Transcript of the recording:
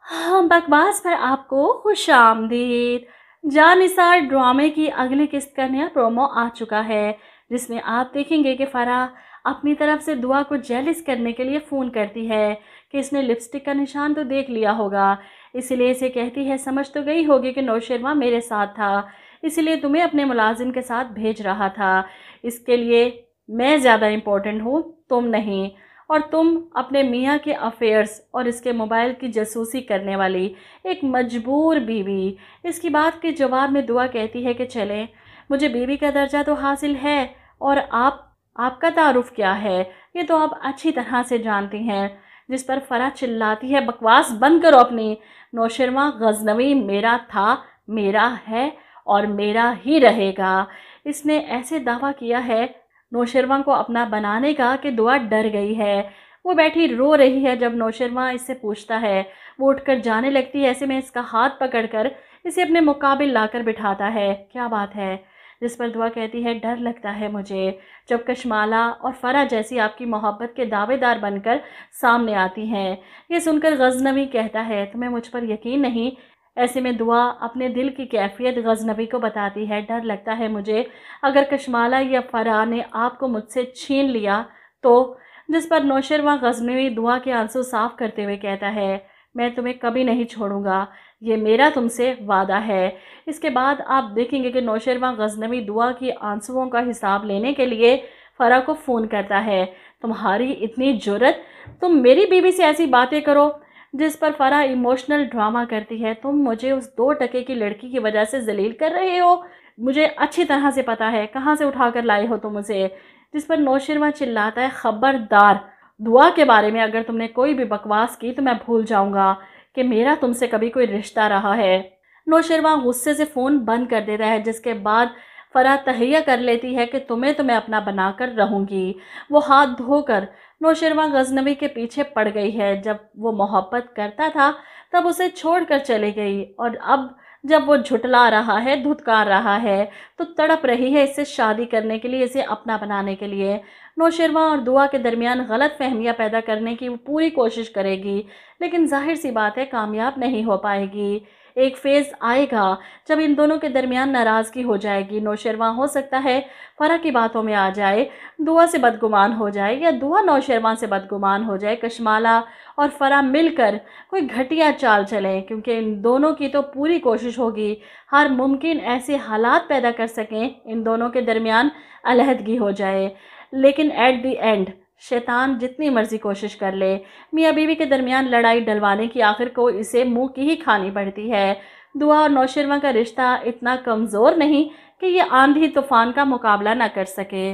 हाँ, बकवास पर आपको खुश आमदीद। जानिसार ड्रामे की अगली किस्त का नया प्रोमो आ चुका है, जिसमें आप देखेंगे कि फराह अपनी तरफ से दुआ को जेलिस करने के लिए फ़ोन करती है कि इसने लिपस्टिक का निशान तो देख लिया होगा, इसीलिए इसे कहती है समझ तो गई होगी कि नौशेरवा मेरे साथ था, इसीलिए तुम्हें अपने मुलाजिम के साथ भेज रहा था। इसके लिए मैं ज़्यादा इम्पोर्टेंट हूँ, तुम नहीं। और तुम अपने मियाँ के अफेयर्स और इसके मोबाइल की जासूसी करने वाली एक मजबूर बीवी। इसकी बात के जवाब में दुआ कहती है कि चलें, मुझे बीवी का दर्जा तो हासिल है, और आपका तारुफ क्या है ये तो आप अच्छी तरह से जानती हैं। जिस पर फराह चिल्लाती है बकवास बंद करो अपनी। नौशेरवा गजनवी मेरा था, मेरा है और मेरा ही रहेगा। इसने ऐसे दावा किया है नौशेरवा को अपना बनाने का कि दुआ डर गई है। वो बैठी रो रही है जब नौशेरवा इससे पूछता है। वो उठकर जाने लगती है, ऐसे में इसका हाथ पकड़कर इसे अपने मुकाबिल लाकर बिठाता है। क्या बात है? जिस पर दुआ कहती है डर लगता है मुझे जब कशमाला और फराह जैसी आपकी मोहब्बत के दावेदार बनकर सामने आती हैं। ये सुनकर गजनवी कहता है तुम्हें मुझ पर यकीन नहीं। ऐसे में दुआ अपने दिल की कैफियत गजनवी को बताती है डर लगता है मुझे अगर कशमाला या फराह ने आपको मुझसे छीन लिया तो। जिस पर नौशेरवा गजनवी दुआ के आंसू साफ करते हुए कहता है मैं तुम्हें कभी नहीं छोड़ूंगा, ये मेरा तुमसे वादा है। इसके बाद आप देखेंगे कि नौशेरवा गजनवी दुआ की आंसुओं का हिसाब लेने के लिए फराह को फ़ोन करता है। तुम्हारी इतनी जुर्रत, तुम मेरी बीवी से ऐसी बातें करो। जिस पर फराह इमोशनल ड्रामा करती है तुम मुझे उस 2 टके की लड़की की वजह से जलील कर रहे हो, मुझे अच्छी तरह से पता है कहाँ से उठा कर लाए हो तुम उसे। जिस पर नौशेरवा चिल्लाता है खबरदार, दुआ के बारे में अगर तुमने कोई भी बकवास की तो मैं भूल जाऊंगा कि मेरा तुमसे कभी कोई रिश्ता रहा है। नौशेरवा गुस्से से फ़ोन बंद कर देता है, जिसके बाद फराह तहैया कर लेती है कि तुम्हें तो मैं अपना बनाकर रहूँगी। वो हाथ धोकर नौशेरवा गजनवी के पीछे पड़ गई है। जब वो मोहब्बत करता था तब उसे छोड़कर चली गई, और अब जब वो झुटला रहा है, धुतकार रहा है, तो तड़प रही है इससे शादी करने के लिए, इसे अपना बनाने के लिए। नौशेरवा और दुआ के दरमियान गलत फहमियाँ पैदा करने की वो पूरी कोशिश करेगी, लेकिन जाहिर सी बात है कामयाब नहीं हो पाएगी। एक फेज़ आएगा जब इन दोनों के दरमियान नाराज़गी हो जाएगी। नौशेरवा हो सकता है फराह की बातों में आ जाए, दुआ से बदगुमान हो जाए, या दुआ नौशेरवा से बदगुमान हो जाए। कशमाला और फराह मिलकर कोई घटिया चाल चलें, क्योंकि इन दोनों की तो पूरी कोशिश होगी हर मुमकिन ऐसे हालात पैदा कर सकें इन दोनों के दरमियान अलहदगी हो जाए। लेकिन एट दी एंड शैतान जितनी मर्जी कोशिश कर ले, मियाँ बीवी के दरमियान लड़ाई डलवाने की आखिर को इसे मुंह की ही खानी पड़ती है। दुआ और नौशेरवा का रिश्ता इतना कमज़ोर नहीं कि ये आंधी तूफान का मुकाबला न कर सके।